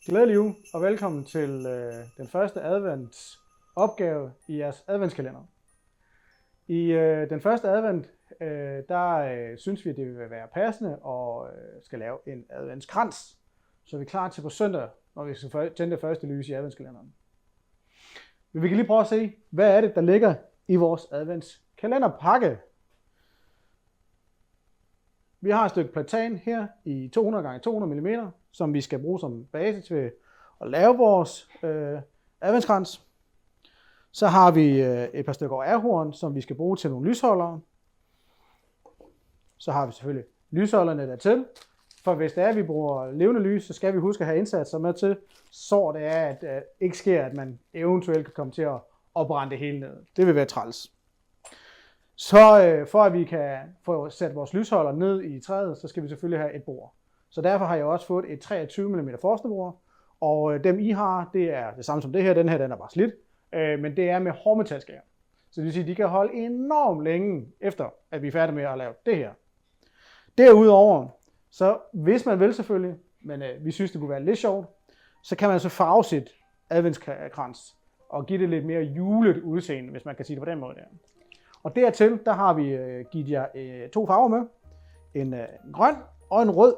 Glædelig uge og velkommen til den første adventsopgave i jeres adventskalender. I den første advent, der synes vi, at det vil være passende og skal lave en adventskrans, så vi er klar til på søndag, når vi skal tænde det første lys i adventskalenderen. Men vi kan lige prøve at se, hvad er det, der ligger i vores adventskalenderpakke. Vi har et stykke platan her i 200 x 200 mm, som vi skal bruge som base til at lave vores adventskrans. Så har vi et par stykker ahorn, som vi skal bruge til nogle lysholdere. Så har vi selvfølgelig lysholderne dertil. For hvis det er, at vi bruger levende lys, så skal vi huske at have indsatser med til, så det er, at det ikke sker, at man eventuelt kan komme til at brænde det hele ned. Det vil være træls. Så for at vi kan få sat vores lysholder ned i træet, så skal vi selvfølgelig have et bord. Så derfor har jeg også fået et 23 mm forstebord, og dem I har, det er det samme som det her. Den her den er bare slidt, men det er med hårdmetalskær. Så det vil sige, at de kan holde enormt længe efter, at vi er færdige med at lave det her. Derudover, så hvis man vil selvfølgelig, men vi synes det kunne være lidt sjovt, så kan man så farve sit adventskrans og give det lidt mere julet udseende, hvis man kan sige det på den måde der. Og dertil, der har vi givet jer to farver med. En grøn og en rød.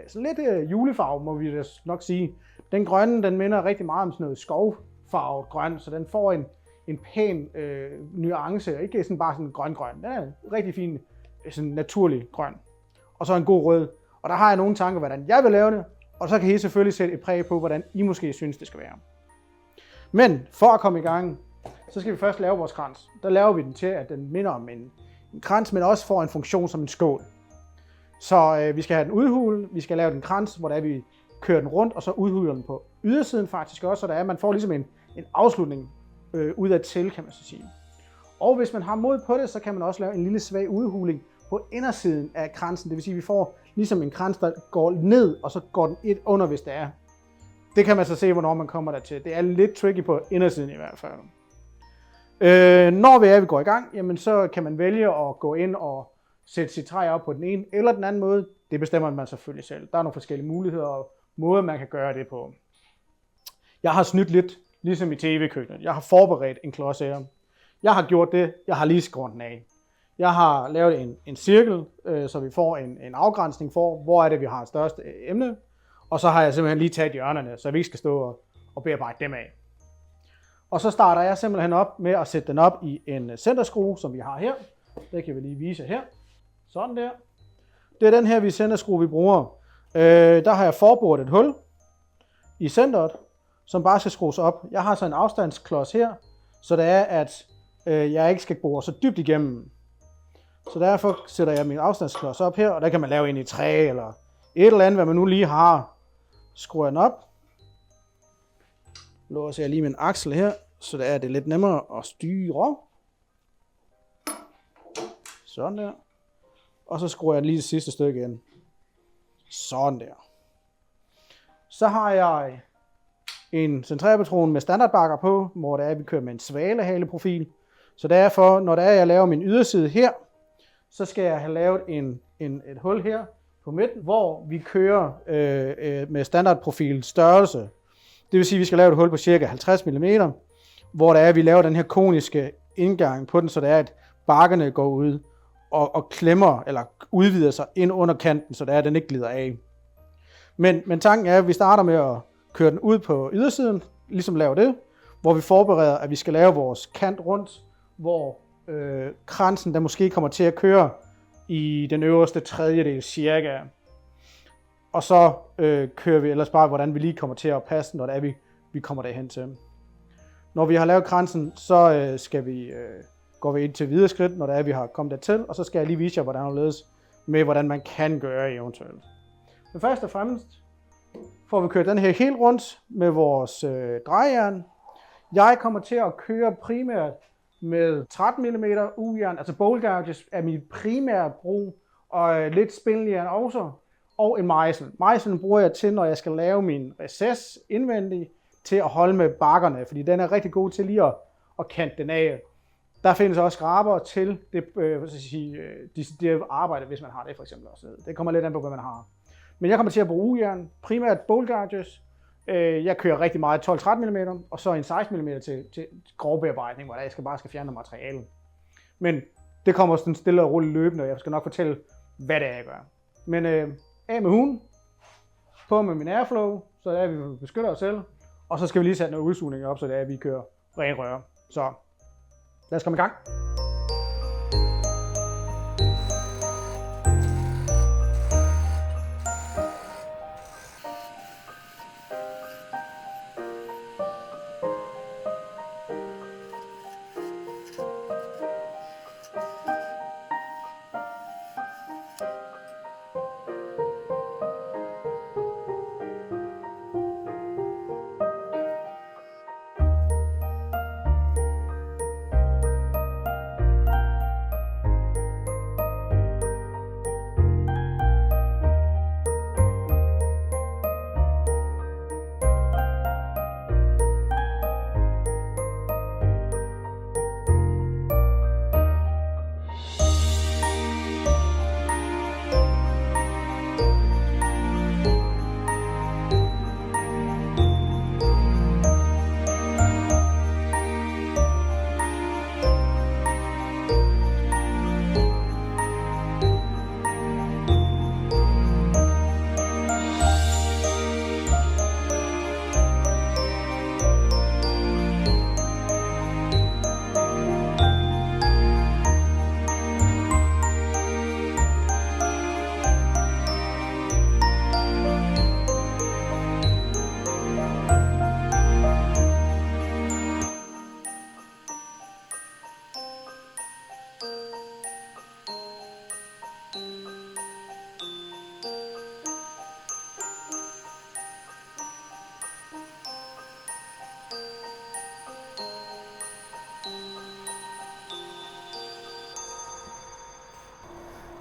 Sådan lidt julefarve, må vi nok sige. Den grønne, den minder rigtig meget om sådan noget skovfarvet grøn, så den får en pæn nuance, ikke sådan bare sådan grøn-grøn. Den er rigtig fin, sådan naturlig grøn. Og så en god rød. Og der har jeg nogle tanker, hvordan jeg vil lave det, og så kan I selvfølgelig sætte et præg på, hvordan I måske synes, det skal være. Men for at komme i gang, så skal vi først lave vores krans. Der laver vi den til, at den minder om en krans, men også får en funktion som en skål. Så vi skal have den udhulet, vi skal lave den krans, hvor der vi kører den rundt, og så udhuler den på ydersiden faktisk også, så der er, man får ligesom en afslutning udad til, kan man så sige. Og hvis man har mod på det, så kan man også lave en lille svag udhuling på indersiden af kransen. Det vil sige, at vi får ligesom en krans, der går ned, og så går den et under, hvis det er. Det kan man så se, hvornår man kommer dertil. Det er lidt tricky på indersiden i hvert fald. Når vi går i gang, jamen så kan man vælge at gå ind og sætte sit træ op på den ene eller den anden måde. Det bestemmer man selvfølgelig selv. Der er nogle forskellige muligheder og måder, man kan gøre det på. Jeg har snydt lidt, ligesom i tv-køkkenet. Jeg har forberedt en klods her. Jeg har gjort det. Jeg har lige skåret den af. Jeg har lavet en cirkel, så vi får en afgrænsning for, hvor er det, vi har det største emne. Og så har jeg simpelthen lige taget hjørnerne, så vi ikke skal stå og bearbejde dem af. Og så starter jeg simpelthen op med at sætte den op i en centerskrue, som vi har her. Det kan vi lige vise her. Sådan der. Det er den her centerskrue, vi bruger. Der har jeg forboret et hul i centeret, som bare skal skrues op. Jeg har så en afstandsklods her, så det er, at jeg ikke skal bore så dybt igennem. Så derfor sætter jeg min afstandsklods op her, og der kan man lave en i træ eller et eller andet, hvad man nu lige har. Skruer den op. Låser jeg lige min aksel her, så det er lidt nemmere at styre. Sådan der. Og så skruer jeg lige det sidste stykke ind. Sådan der. Så har jeg en centrerpatron med standardbakker på, hvor det er, at vi kører med en svalehaleprofil. Så derfor, når det er, jeg laver min yderside her, så skal jeg have lavet et hul her på midten, hvor vi kører med standardprofil størrelse. Det vil sige, at vi skal lave et hul på cirka 50 mm, hvor det er, at vi laver den her koniske indgang på den, så det er, at bakkerne går ud og klemmer eller udvider sig ind under kanten, så det er, at den ikke glider af. Men tanken er, at vi starter med at køre den ud på ydersiden, ligesom lave det, hvor vi forbereder, at vi skal lave vores kant rundt, hvor kransen der måske kommer til at køre i den øverste tredjedel cirka. Og så kører vi ellers bare, hvordan vi lige kommer til at passe, når det er, vi kommer derhen til. Når vi har lavet kransen, så går vi ind til videre skridt, når det er, vi har kommet dertil. Og så skal jeg lige vise jer, hvordan man kan gøre eventuelt. Men først og fremmest får vi kørt den her helt rundt med vores drejejern. Jeg kommer til at køre primært med 13 mm ujern, altså bowl gouges er mit primære brug, og lidt spindeljern også. Og en mejsel. Mejselen bruger jeg til, når jeg skal lave min recess indvendigt, til at holde med bakkerne, fordi den er rigtig god til lige at kante den af. Der findes også skraber til det arbejde, hvis man har det for eksempel også. Det kommer lidt an på, hvad man har. Men jeg kommer til at bruge ujern, primært bowl gouges, Jeg kører rigtig meget 12-13 mm, og så en 16 mm til grov bearbejdning, hvor jeg skal fjerne materialet. Men det kommer sådan stille og roligt løbende, og jeg skal nok fortælle, hvad det er, jeg gør. Men af med hunden, på med min airflow, så det er, at vi beskytter os selv, og så skal vi lige sætte noget udsugning op, så det er, at vi kører ren røre. Så lad os komme i gang.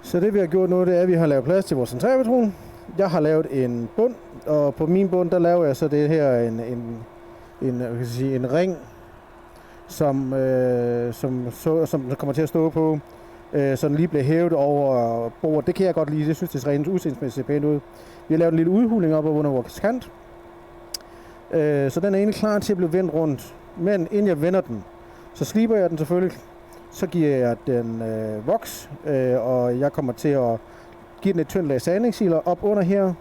Så det vi har gjort nu, det er, at vi har lavet plads til vores centralpatron. Jeg har lavet en bund, og på min bund, der laver jeg så det her en ring, som kommer til at stå på, så den lige bliver hævet over bordet. Det kan jeg godt lide, det synes det ser rent udseendemæssigt pænt ud. Vi har lavet en lille udhuling op under vores kant, så den er egentlig klar til at blive vendt rundt. Men inden jeg vender den, så sliber jeg den selvfølgelig. Så giver jeg den voks, og jeg kommer til at give den et tyndt lag sandingssiler op under her,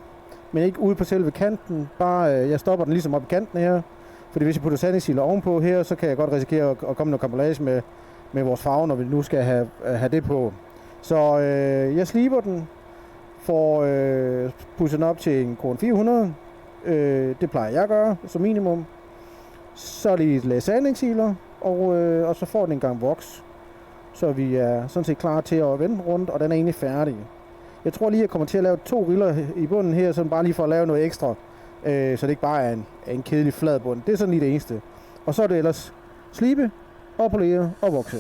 men ikke ude på selve kanten. Bare jeg stopper den ligesom op i kanten her, fordi hvis jeg putter sandingssiler ovenpå her, så kan jeg godt risikere at komme noget camouflage med vores farve, når vi nu skal have det på. Så jeg sliber den, får pudset den op til en kron 400. Det plejer jeg at gøre som minimum. Så lige et lag sandingssiler, og så får den en gang voks. Så vi er sådan set klar til at vende rundt, og den er egentlig færdig. Jeg tror lige, at jeg kommer til at lave 2 riller i bunden her, så bare lige for at lave noget ekstra, så det ikke bare er en kedelig flad bund. Det er sådan lige det eneste. Og så er det ellers slibe, og polere og vokse.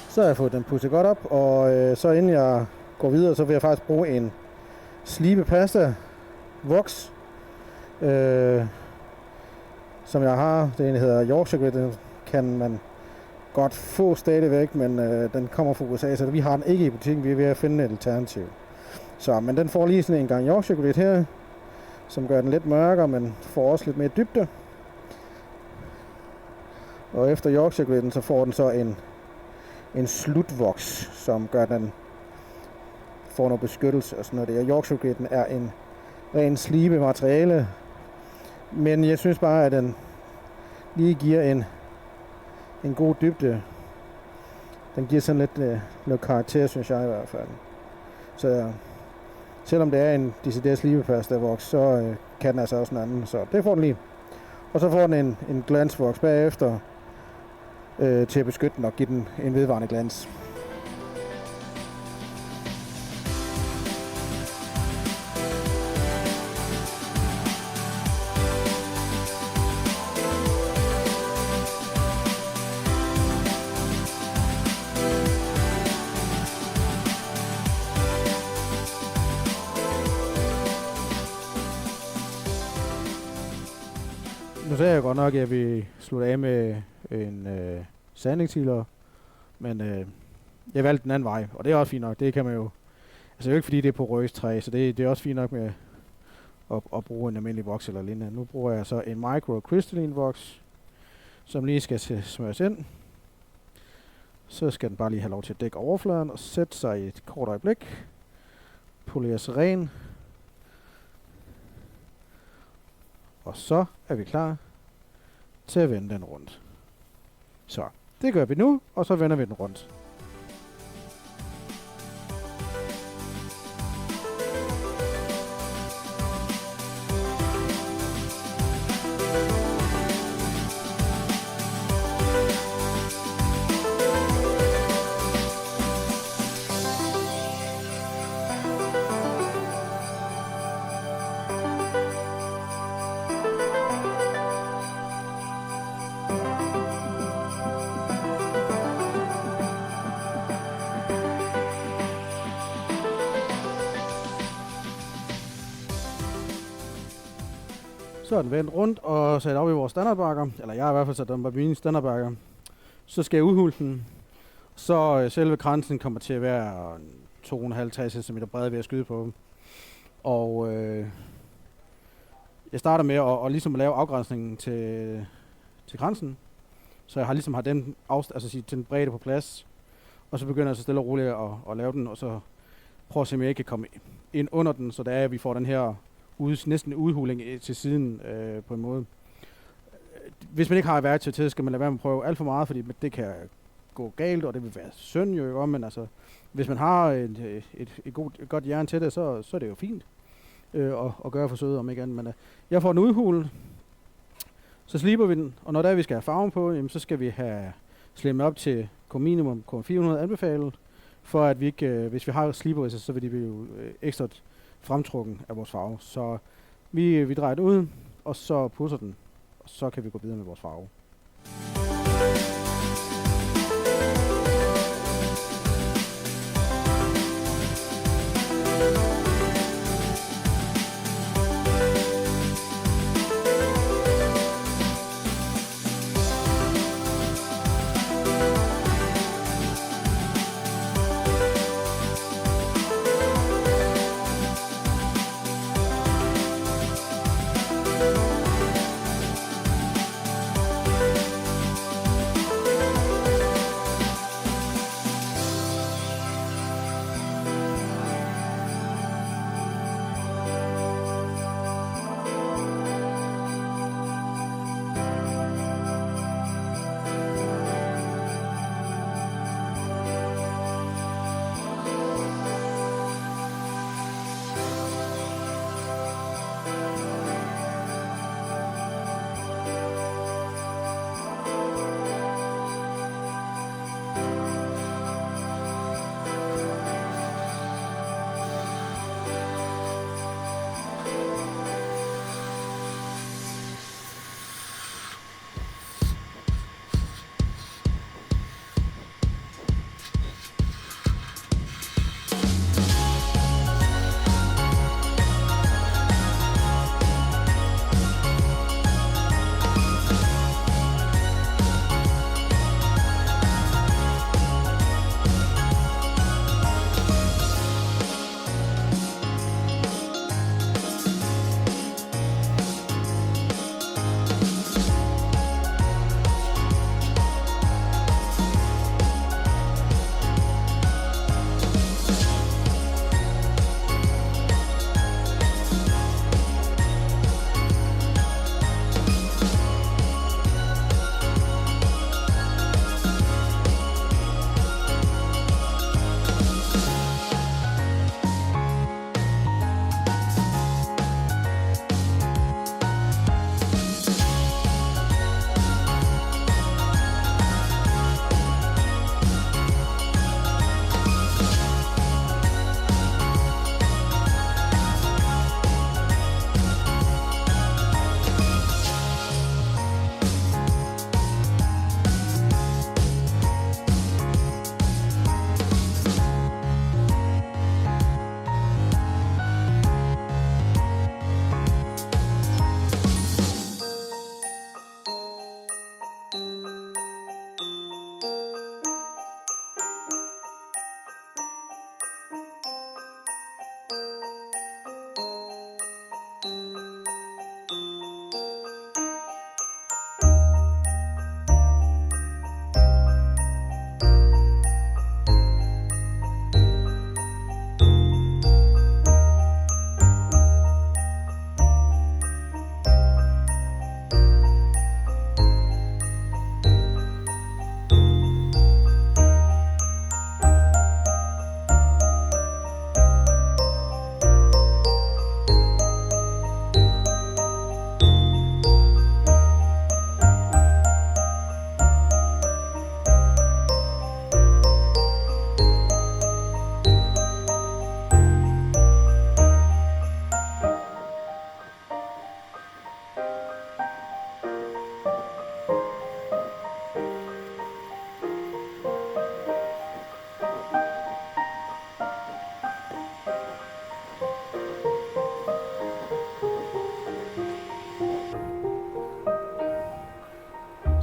Så har jeg fået den pudset godt op, og så inden jeg går videre, så vil jeg faktisk bruge en slibepasta voks, som jeg har. Det hedder Yorkshire Grit, den kan man godt få stadigvæk, men den kommer fra USA, så vi har den ikke i butikken. Vi er ved at finde et alternativ. Så, men den får lige sådan en gang Yorkshire Grit her, som gør den lidt mørkere, men får også lidt mere dybde. Og efter Yorkshire Gridden, så får den så en slutvoks, som gør, den får noget beskyttelse og sådan noget. Og Yorkshire Gridden er en ren slibe materiale, men jeg synes bare, at den lige giver en god dybde. Den giver sådan lidt karakter, synes jeg i hvert fald. Så selvom det er en decideret slibepasta-voks, så kan den altså også en anden. Så det får den lige. Og så får den en glansvoks bagefter til at beskytte den og give den en vedvarende glans. Nu sagde jeg godt nok, at vi slutter af med en sandingtiler, men jeg valgte den anden vej, og det er også fint nok. Det kan man jo, altså det er jo ikke fordi det er på røgstræ, så det er også fint nok med at bruge en almindelig voks eller lignende. Nu bruger jeg så en micro crystalline voks, som lige skal smøres ind. Så skal den bare lige have lov til at dække overfladen og sætte sig i et kort øjeblik. Poleres ren. Og så er vi klar til at vende den rundt. Så, det gør vi nu, og så vender vi den rundt. Så er den vendt rundt og sat op i vores standardbakker. Eller jeg har i hvert fald sat den på mine standardbakker. Så skal jeg udhule den. Så selve kransen kommer til at være 2,5-3 cm bred ved at skyde på. Og jeg starter med at ligesom at lave afgrænsningen til kransen. Så jeg har ligesom den til den bredde på plads. Og så begynder jeg så stille og roligt at lave den. Og så prøve at se, om jeg ikke kan komme ind under den. Så det er, at vi får den her næsten udhuling til siden på en måde. Hvis man ikke har et værktøj til, skal man lade være med at prøve alt for meget, fordi det kan gå galt, og det vil være synd jo ikke om, men altså, hvis man har et godt jern til det, så er det jo fint at gøre forsøget om ikke andet. Men jeg får den udhulet, så sliber vi den, og når der vi skal have farven på, jamen, så skal vi have slimmet op til minimum K400 anbefalet, for at vi ikke, hvis vi har sliberridser, så vil de blive ekstra fremtrukken af vores farve. Så vi drejer det ud, og så pudser den, og så kan vi gå videre med vores farve.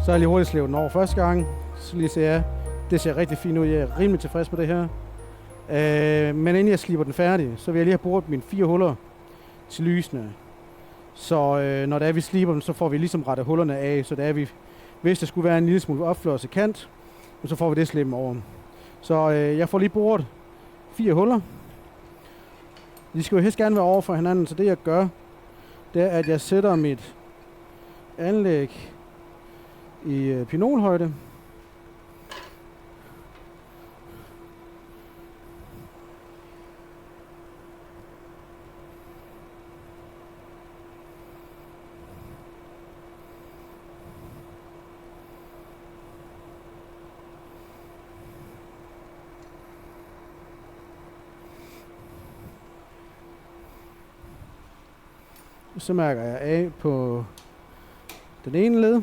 Så har jeg lige hurtigt slævet den over første gang. Så lige ser jeg, det ser rigtig fint ud. Jeg er rimelig tilfreds med det her. Men inden jeg slipper den færdig, så vil jeg lige have boret mine 4 huller til lysene. Så når det er, vi sliber dem, så får vi ligesom rettet hullerne af. Så det er, vi, hvis der skulle være en lille smule opflås i kant, så får vi det slippen over. Så jeg får lige boret 4 huller. De skal jo helst gerne være over for hinanden, så det jeg gør, det er, at jeg sætter mit anlæg i pinolhøjde. Så mærker jeg af på den ene led.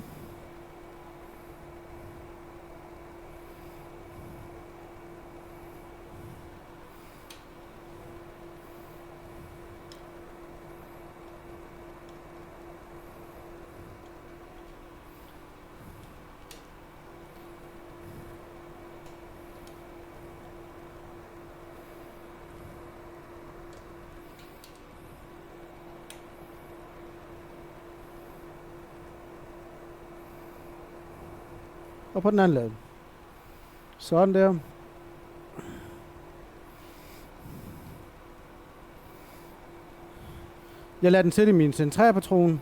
Og på den anden led. Sådan der. Jeg lader den sætte i min centrerpatron,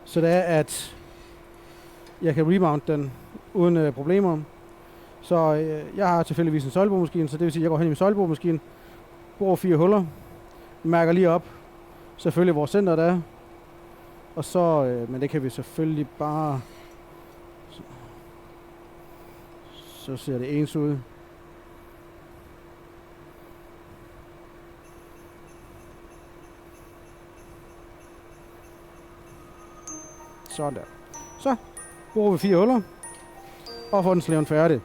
så det er, at jeg kan remount den uden problemer. Så jeg har tilfældigvis en søjlebomaskine, så det vil sige, at jeg går hen i min søjlebomaskine, borer 4 huller, mærker lige op, selvfølgelig hvor centret er, og så, men det kan vi selvfølgelig bare, så ser det ens ud. Sådan der. Så bruger vi 4 huller og får den slæven færdig.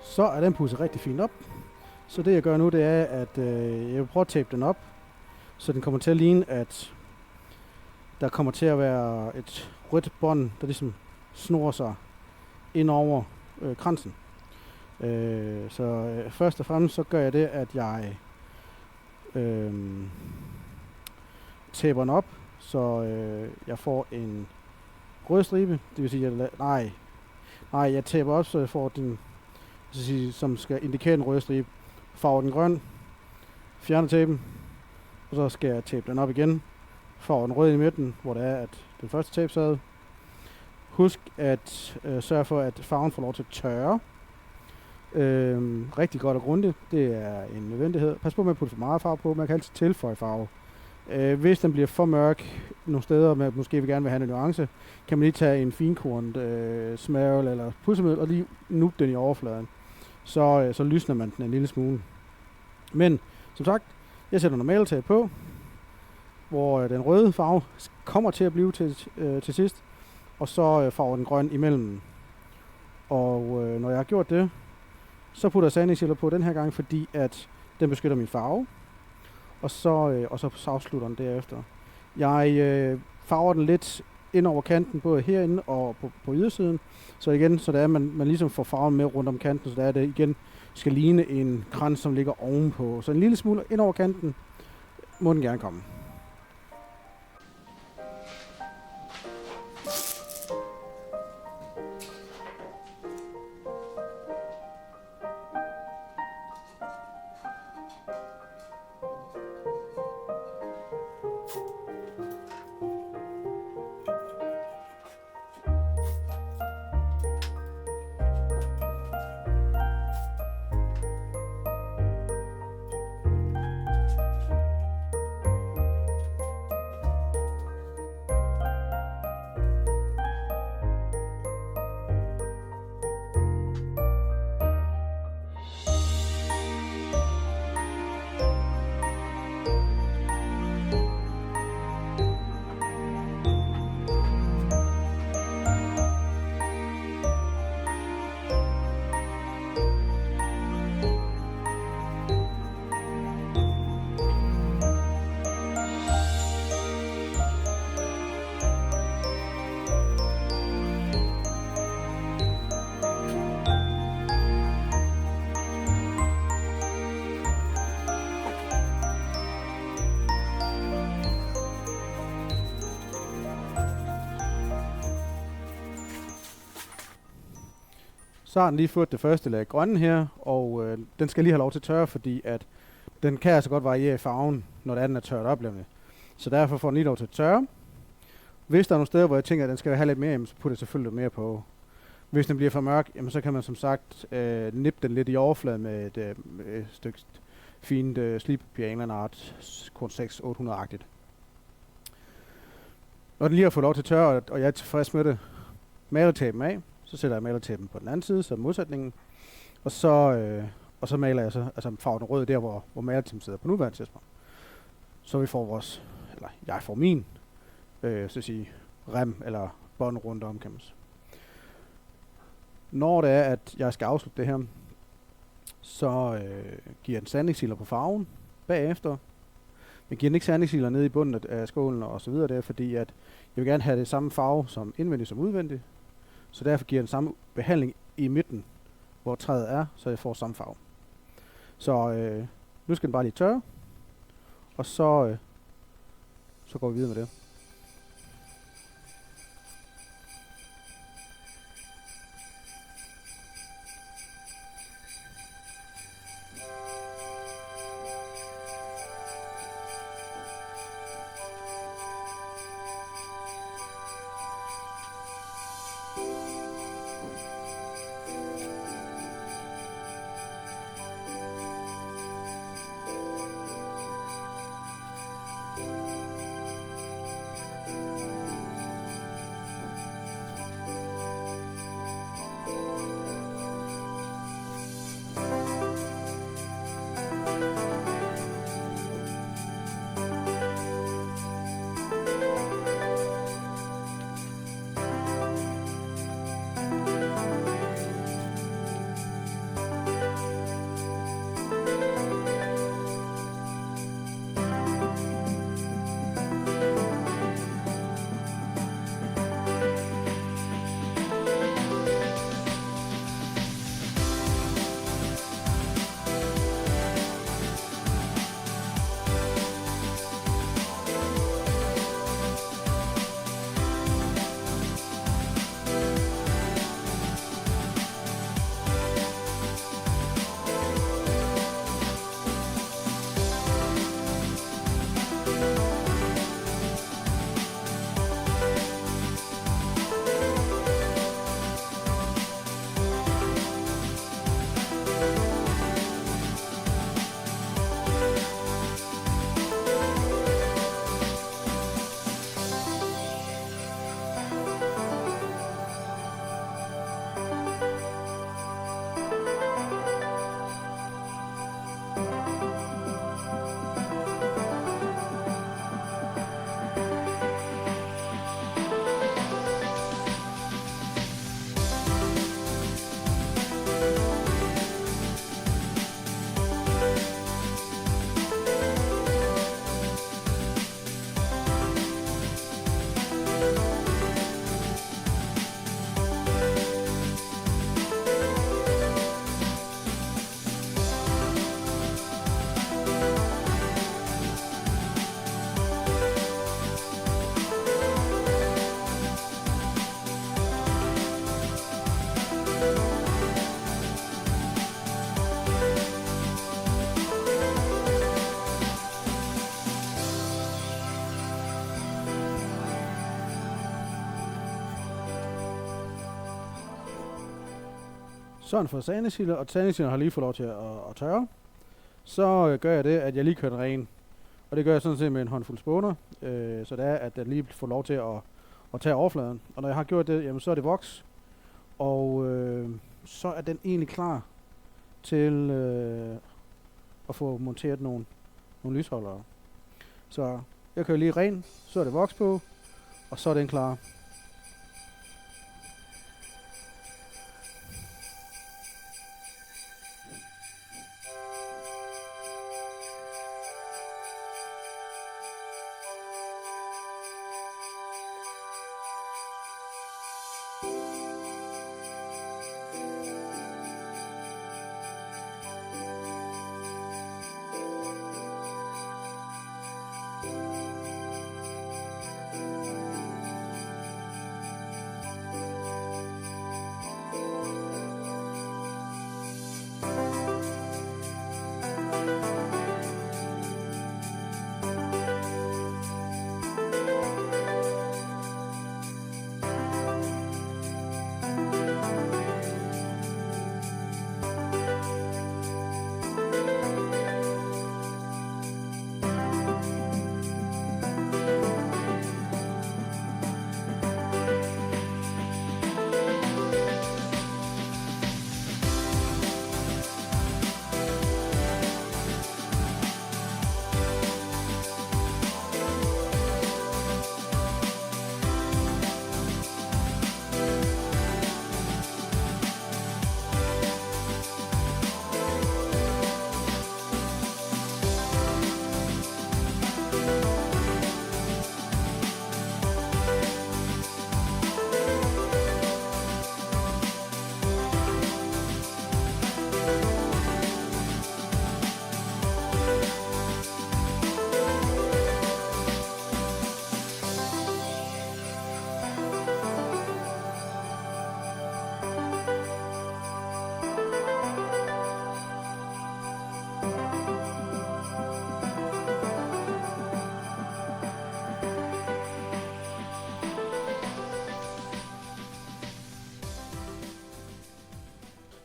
Så er den pudset rigtig fint op. Så det jeg gør nu, det er, at jeg vil prøve at tape den op, så den kommer til at ligne, at der kommer til at være et rødt bånd, der ligesom snor sig ind over kransen. Så først og fremmest så gør jeg det, at jeg taper den op, så jeg får en rød stribe. Det vil sige, at jeg taper op, så jeg får den, som skal indikere en rød stribe. Farver den grøn, fjerner tapen, og så skal jeg tape den op igen. Farver den rød i midten, hvor det er, at den første tape sad. Husk at sørge for, at farven får lov til at tørre. Rigtig godt og grundigt. Det er en nødvendighed. Pas på med at putte for meget farve på. Man kan altid tilføje farve. Hvis den bliver for mørk nogle steder, man måske vil gerne vil have en nuance, kan man lige tage en finkornet smørvel eller pudsemiddel og lige nuppe den i overfladen. Så lysner man den en lille smule. Men som sagt, jeg sætter normaltag på, hvor den røde farve kommer til at blive til sidst, og så farver den grøn imellem. Og når jeg har gjort det, så putter jeg sandingshælder på den her gang, fordi at den beskytter min farve, og så afslutter den derefter. Jeg farver den lidt ind over kanten, både herinde og på ydersiden, så igen, så det er, man ligesom får farven med rundt om kanten, så det er, det igen skal ligne en krans, som ligger ovenpå. Så en lille smule ind over kanten må den gerne komme. Så har den lige fået det første lag grønne her, og den skal lige have lov til at tørre, fordi at den kan altså godt variere i farven, når den er tørt op. Så derfor får den lige lov til at tørre. Hvis der er nogle steder, hvor jeg tænker, at den skal have lidt mere, så putter jeg selvfølgelig lidt mere på. Hvis den bliver for mørk, jamen, så kan man som sagt nippe den lidt i overfladen med et stykke fint slibpapir, en eller anden art, kun 600-800-agtigt. Når den lige har fået lov til at tørre, og jeg er tilfreds med det, malertapen af, så sætter jeg malertapen på den anden side, så modsætningen, og så maler jeg så, altså farven rød der, hvor malertapen sidder på nuværende tidspunkt. Så vi får vores, eller jeg får min, så at sige, rem eller bånd rundt om, kan man sige. Når det er, at jeg skal afslutte det her, så giver jeg en sandingssiler på farven bagefter. Jeg giver den ikke sandingssiler nede i bunden af skålen og så videre der, fordi at jeg vil gerne have det samme farve som indvendigt som udvendigt. Så derfor giver jeg den samme behandling i midten, hvor træet er, så jeg får samme farve. Så nu skal den bare lige tørre, og så går vi videre med det. Så har den fået sandingssiler, og sandingsilerne har lige fået lov til at tørre. Så gør jeg det, at jeg lige kører den ren. Og det gør jeg sådan set med en håndfuld spåner, så det er, at den lige får lov til at tage overfladen. Og når jeg har gjort det, jamen, så er det voks. Og så er den egentlig klar til at få monteret nogle lysholdere. Så jeg kører lige ren, så er det voks på, og så er den klar.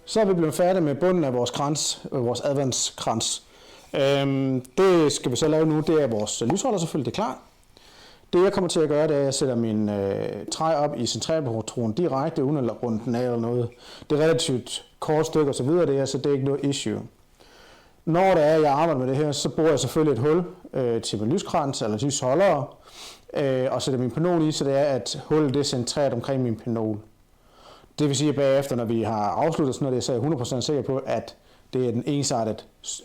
Så er vi blevet færdige med bunden af vores krans, vores adventskrans. Det skal vi så lave nu, det er vores lysholder selvfølgelig, det er klar. Det jeg kommer til at gøre, det er, at jeg sætter min træ op i centralpatronen direkte, uden at runde den af eller noget. Det er relativt kort stykke og så videre, det er, så det er ikke noget issue. Når det er, jeg arbejder med det her, så bruger jeg selvfølgelig et hul til min lyskrans eller lysholder, og sætter min pinol i, så det er, at hullet det er centreret omkring min pinol. Det vil sige, at bagefter, når vi har afsluttet sådan noget, så er jeg 100% sikker på, at det er den ensartede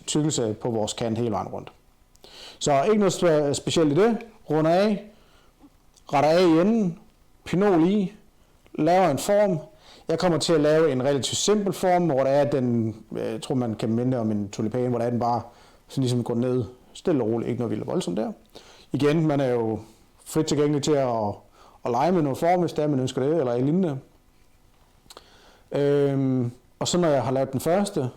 tykkelse på vores kant hele vejen rundt. Så ikke noget specielt i det. Runder af, retter af i enden, pinol i, laver en form. Jeg kommer til at lave en relativt simpel form, hvor der er den, jeg tror man kan minde om en tulipan, hvor der er den bare sådan ligesom går ned, stille og roligt, ikke noget vildt voldsomt der. Igen, man er jo frit tilgængelig til at lege med noget form, hvis det er, man ønsker det, eller lignende. Og så når jeg har lavet den første,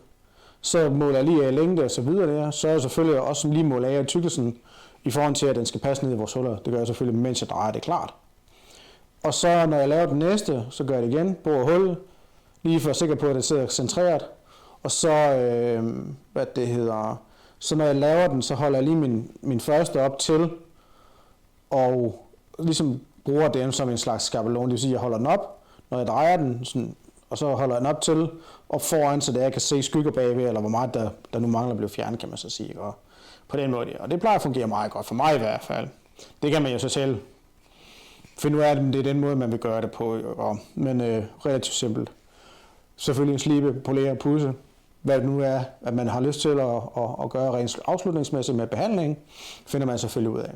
så måler jeg lige af længde og så videre der, så er jeg selvfølgelig også lige måler af tykkelsen i forhold til, at den skal passe ned i vores huller. Det gør jeg selvfølgelig, mens jeg drejer det klart. Og så når jeg laver den næste, så gør jeg det igen, borer hullet, lige for at sikre på, at det sidder centreret. Og så, så når jeg laver den, så holder jeg lige min første op til, og ligesom bruger den som en slags skabelon. Det vil sige, at jeg holder den op, når jeg drejer den, sådan, og så holder jeg den op til, og foran, så jeg kan se skygger bagved, eller hvor meget der nu mangler at blive fjernet, kan man så sige. Og på den måde, og det plejer at fungere meget godt, for mig i hvert fald. Det kan man jo så selv finde ud af, at det er den måde, man vil gøre det på, men relativt simpelt. Selvfølgelig en slibe, polere, pudse, hvad det nu er, at man har lyst til at gøre rent afslutningsmæssigt med behandling, finder man selvfølgelig ud af.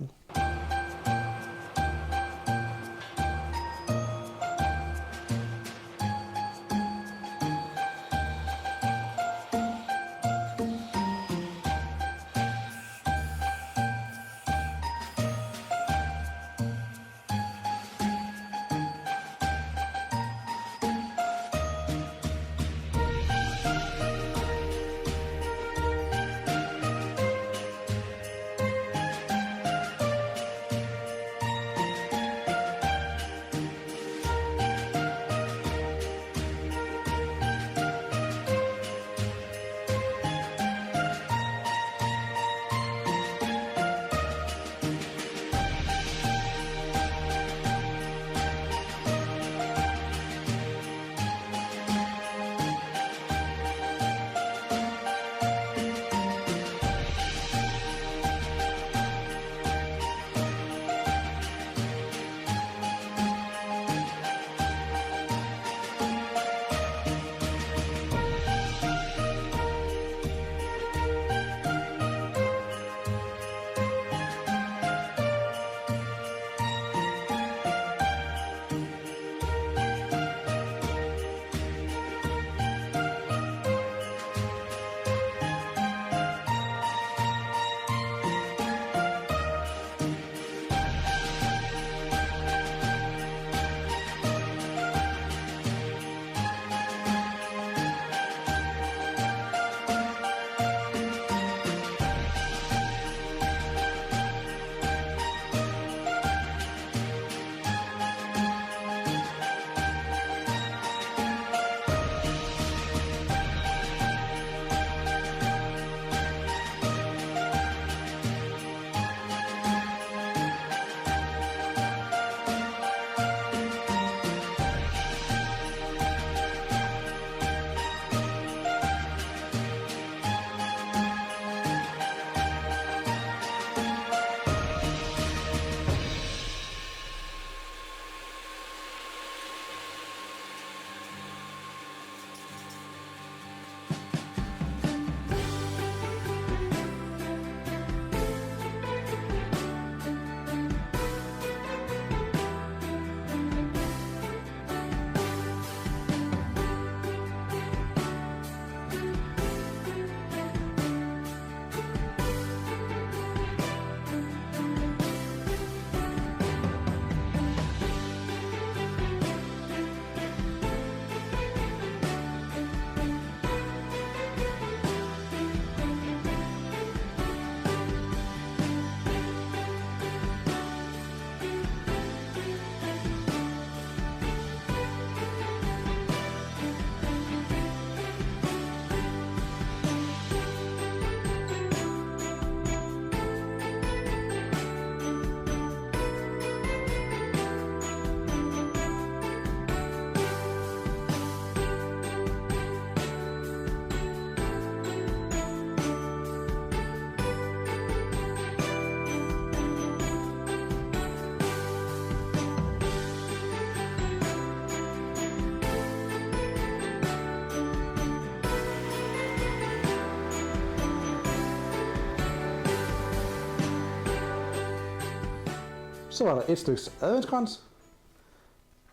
Så var der et stykke adventskrans.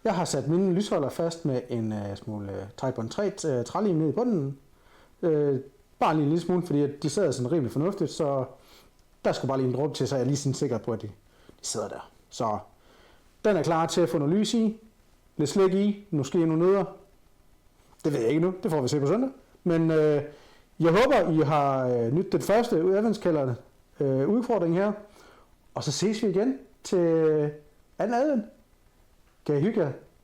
Jeg har sat mine lysholder fast med en smule Titebond 3 trælim ned i bunden. Bare lige en lille smule, fordi de sidder sådan rimelig fornuftigt, så der skulle bare lige en dråbe til, så jeg er lige sådan sikker på, at de sidder der. Så den er klar til at få noget lys i, lidt slik i, måske nogle nødder. Det ved jeg ikke nu, det får vi se på søndag. Men jeg håber, I har nydt den første adventskalderne udfordring her. Og så ses vi igen til anden advent. Kan I hygge jer?